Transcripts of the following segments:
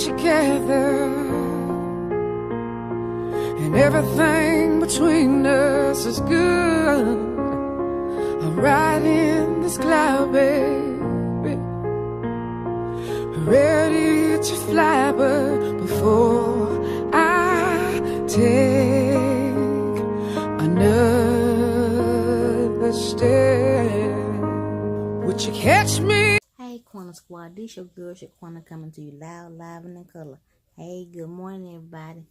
together, and everything between us is good. I'm riding this cloud, baby, ready to fly, but before I take another step, would you catch me? Hey, Corner Squad, this your girl, Shaquana, coming to you loud, live, and in color. Hey, good morning, everybody.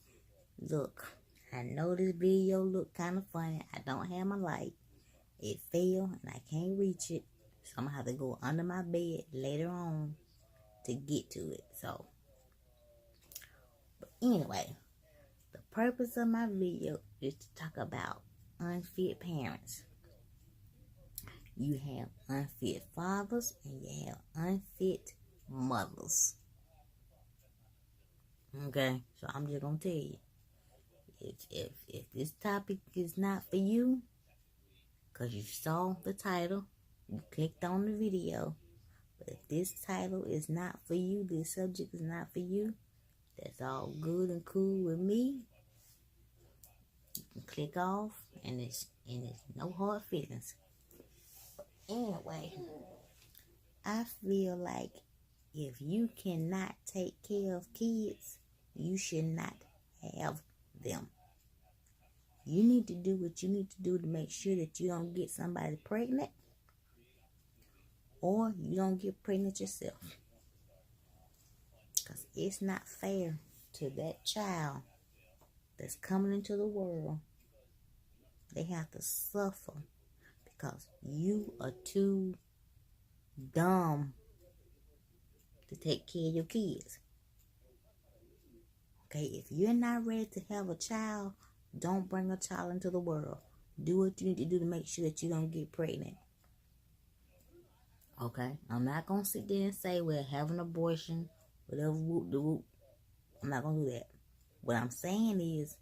Look, I know this video look kind of funny. I don't have my light. It fell, and I can't reach it. So I'm going to have to go under my bed later on to get to it. So, but anyway, the purpose of my video is to talk about unfit parents. You have unfit fathers and you have unfit mothers. Okay, so I'm just gonna tell you, if this topic is not for you, cause you saw the title, you clicked on the video, but if this title is not for you, this subject is not for you, that's all good and cool with me. You can click off, and it's no hard feelings. Anyway, I feel like if you cannot take care of kids, you should not have them. You need to do what you need to do to make sure that you don't get somebody pregnant, or you don't get pregnant yourself. Because it's not fair to that child that's coming into the world. They have to suffer because you are too dumb to take care of your kids. Okay, if you're not ready to have a child, don't bring a child into the world. Do what you need to do to make sure that you don't get pregnant. Okay, I'm not going to sit there and say, well, have an abortion, whatever, whoop the whoop. I'm not going to do that. What I'm saying is,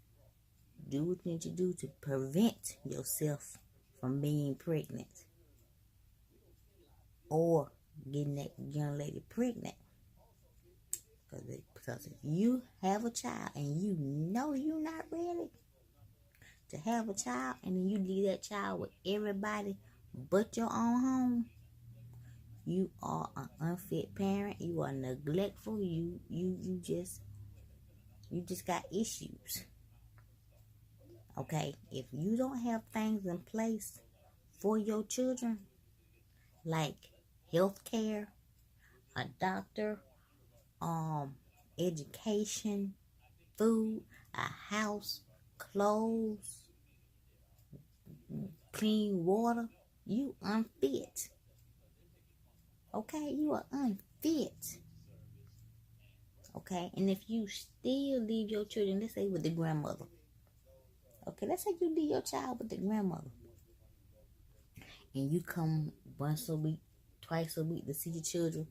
do what you need to do to prevent yourself from being pregnant or getting that young lady pregnant. Because if you have a child and you know you're not ready to have a child, and then you leave that child with everybody but your own home, you are an unfit parent. You are neglectful. You just got issues. Okay, if you don't have things in place for your children, like health care, a doctor, education, food, a house, clothes, clean water, you unfit. Okay, you are unfit. Okay, and if you still leave your children, let's say with the grandmother. Okay, let's say you leave your child with the grandmother, and you come once a week, twice a week to see your children,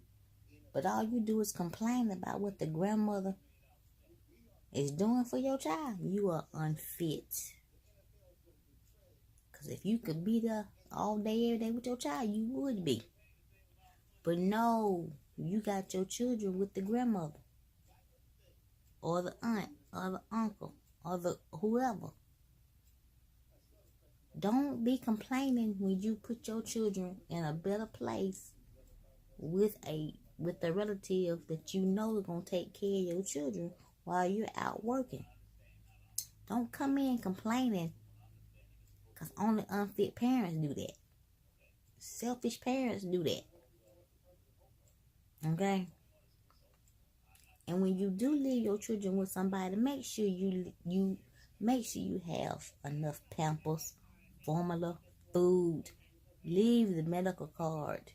but all you do is complain about what the grandmother is doing for your child, you are unfit. Because if you could be there all day, every day with your child, you would be. But no, you got your children with the grandmother, or the aunt, or the uncle, or the whoever. Don't be complaining when you put your children in a better place with a relative that you know is going to take care of your children while you're out working. Don't come in complaining, because only unfit parents do that. Selfish parents do that. Okay? And when you do leave your children with somebody, make sure you have enough Pampers, formula, food. Leave the medical card.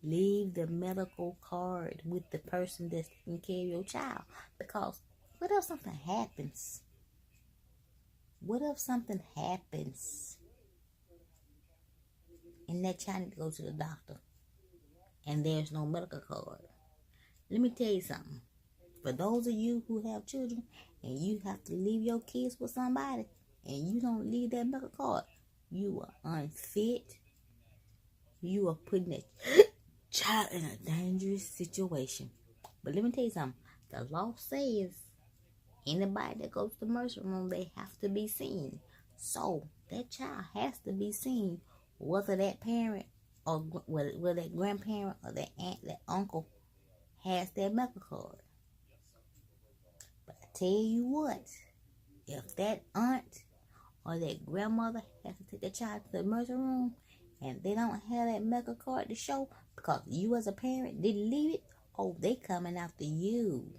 Leave the medical card with the person that's taking care of your child. Because what if something happens? What if something happens and that child needs to go to the doctor and there's no medical card? Let me tell you something. For those of you who have children and you have to leave your kids with somebody and you don't leave that medical card, you are unfit. You are putting that child in a dangerous situation. But let me tell you something. The law says anybody that goes to the emergency room, they have to be seen. So that child has to be seen, whether that parent or whether that grandparent or that aunt, that uncle has that medical card. But I tell you what, if that aunt or that grandmother has to take the child to the emergency room and they don't have that medical card to show because you as a parent didn't leave it, oh, they coming after you.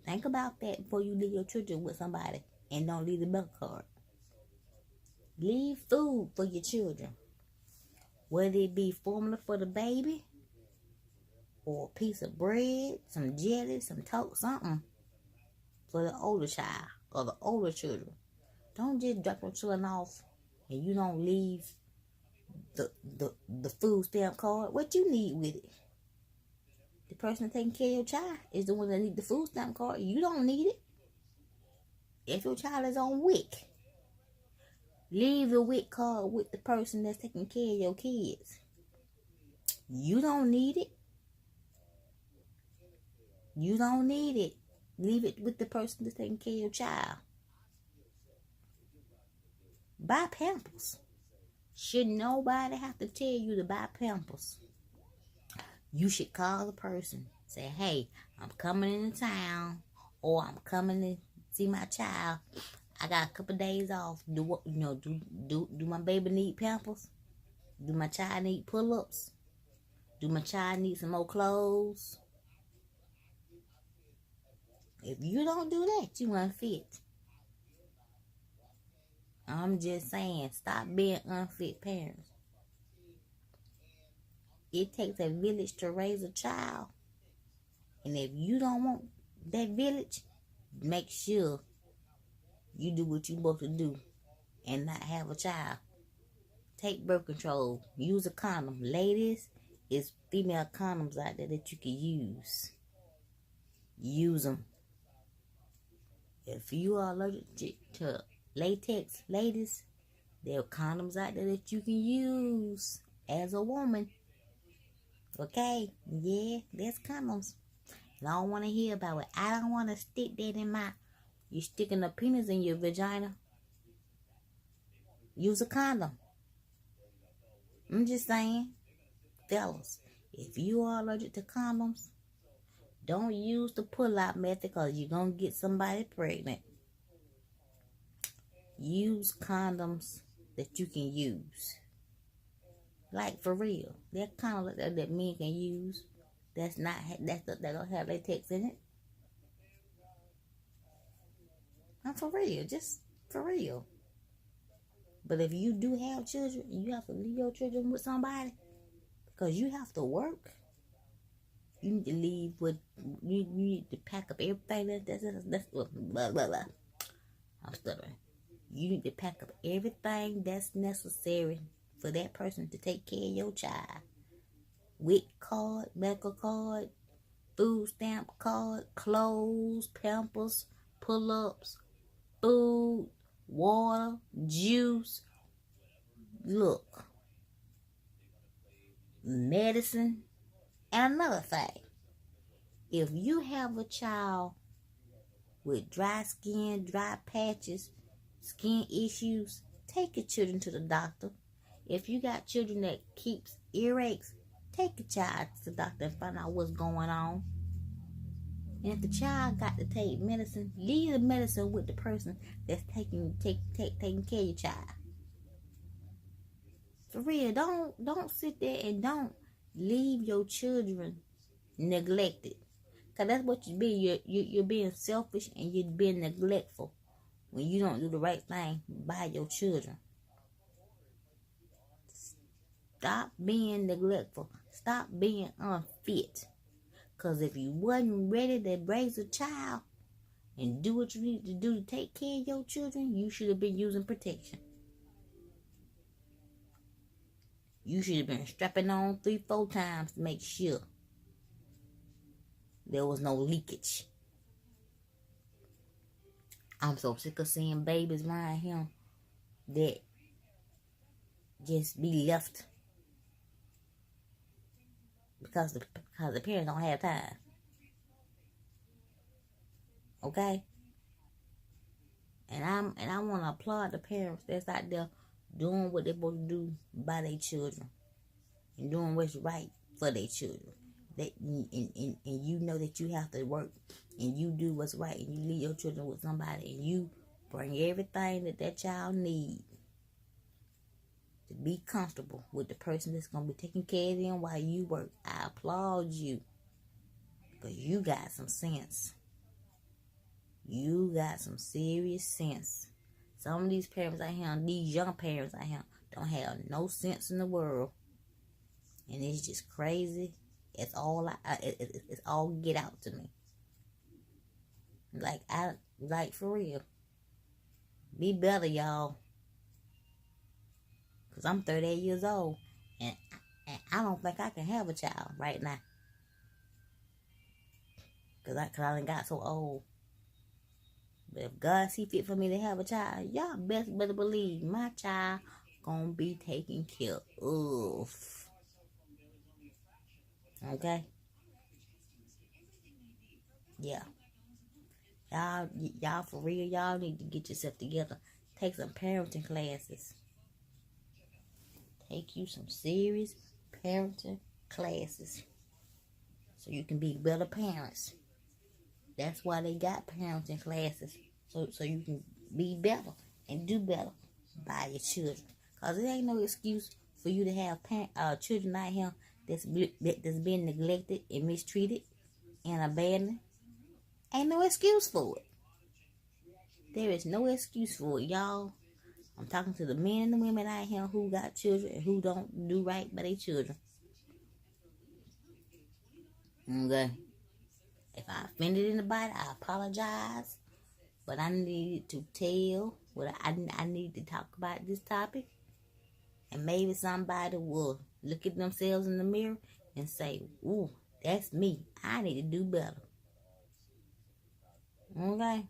Think about that before you leave your children with somebody and don't leave the medical card. Leave food for your children. Whether it be formula for the baby or a piece of bread, some jelly, some toast, something for the older child or the older children. Don't just drop your children off and you don't leave the food stamp card. What you need with it? The person taking care of your child is the one that needs the food stamp card. You don't need it. If your child is on WIC, leave the WIC card with the person that's taking care of your kids. You don't need it. You don't need it. Leave it with the person that's taking care of your child. Buy Pampers. Should nobody have to tell you to buy Pampers? You should call the person. Say, hey, I'm coming into town, or I'm coming to see my child. I got a couple days off. Do my baby need Pampers? Do my child need pull-ups? Do my child need some more clothes? If you don't do that, you unfit. I'm just saying, stop being unfit parents. It takes a village to raise a child. And if you don't want that village, make sure you do what you're supposed to do and not have a child. Take birth control. Use a condom. Ladies, it's female condoms out there that you can use. Use them. If you are allergic to latex, ladies, there are condoms out there that you can use as a woman. Okay? Yeah, there's condoms. And I don't want to hear about it. I don't want to stick that in my... You're sticking a penis in your vagina. Use a condom. I'm just saying. Fellas, if you are allergic to condoms, don't use the pull-out method because you're going to get somebody pregnant. Use condoms that you can use. Like, for real. There are condoms that men can use that don't have latex in it. I'm for real. Just for real. But if you do have children, you have to leave your children with somebody because you have to work. You need to leave with, you need to pack up everything that's blah, blah, blah. I'm stuttering. You need to pack up everything that's necessary for that person to take care of your child. WIC card, medical card, food stamp card, clothes, Pampers, pull-ups, food, water, juice. Look. Medicine. And another thing, if you have a child with dry skin, dry patches, skin issues, take your children to the doctor. If you got children that keeps earaches, take your child to the doctor and find out what's going on. And if the child got to take medicine, leave the medicine with the person that's taking care of your child. For real, don't sit there and don't leave your children neglected. Because that's what you're being. You're being selfish and you're being neglectful when you don't do the right thing by your children. Stop being neglectful. Stop being unfit. Because if you wasn't ready to raise a child and do what you need to do to take care of your children, you should have been using protection. You should have been strapping on 3-4 times to make sure there was no leakage. I'm so sick of seeing babies around him that just be left because the parents don't have time. Okay? And I want to applaud the parents that's out there doing what they're supposed to do by their children and doing what's right for their children. And you know that you have to work and you do what's right and you leave your children with somebody and you bring everything that child needs to be comfortable with the person that's going to be taking care of them while you work. I applaud you because you got some sense. You got some serious sense. Some of these parents out here, these young parents out here, don't have no sense in the world. And it's just crazy. It's all get out to me. Like for real. Be better, y'all. Because I'm 38 years old. And I don't think I can have a child right now. Because I done got so old. But if God see fit for me to have a child, y'all better believe my child gonna be taken care of. Okay? Yeah. Y'all for real, y'all need to get yourself together. Take some parenting classes. Take you some serious parenting classes. So you can be better parents. That's why they got parenting classes. So you can be better and do better by your children. Because it ain't no excuse for you to have children out here that's been neglected and mistreated and abandoned. Ain't no excuse for it. There is no excuse for it, y'all. I'm talking to the men and the women out here who got children and who don't do right by their children. Okay. If I offended anybody, I apologize. But I needed to tell what I need to talk about this topic. And maybe somebody will look at themselves in the mirror and say, ooh, that's me. I need to do better. Okay?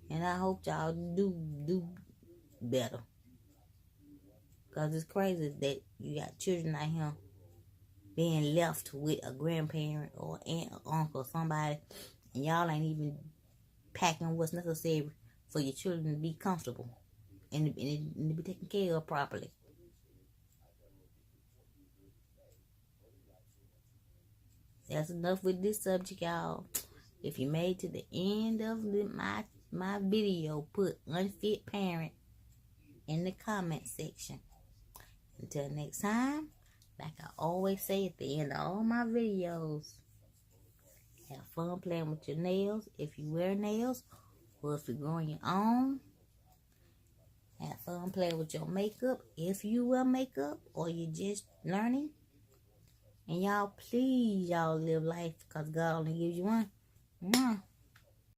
And I hope y'all do better. Because it's crazy that you got children out here being left with a grandparent or aunt or uncle or somebody, and y'all ain't even packing what's necessary for your children to be comfortable and to be taken care of properly. That's enough with this subject, y'all. If you made to the end of my video, put unfit parent in the comment section. Until next time, like I always say at the end of all my videos, have fun playing with your nails if you wear nails, or if you're growing your own. Have fun playing with your makeup if you wear makeup, or you're just learning. And y'all, please, y'all live life because God only gives you one. Mwah.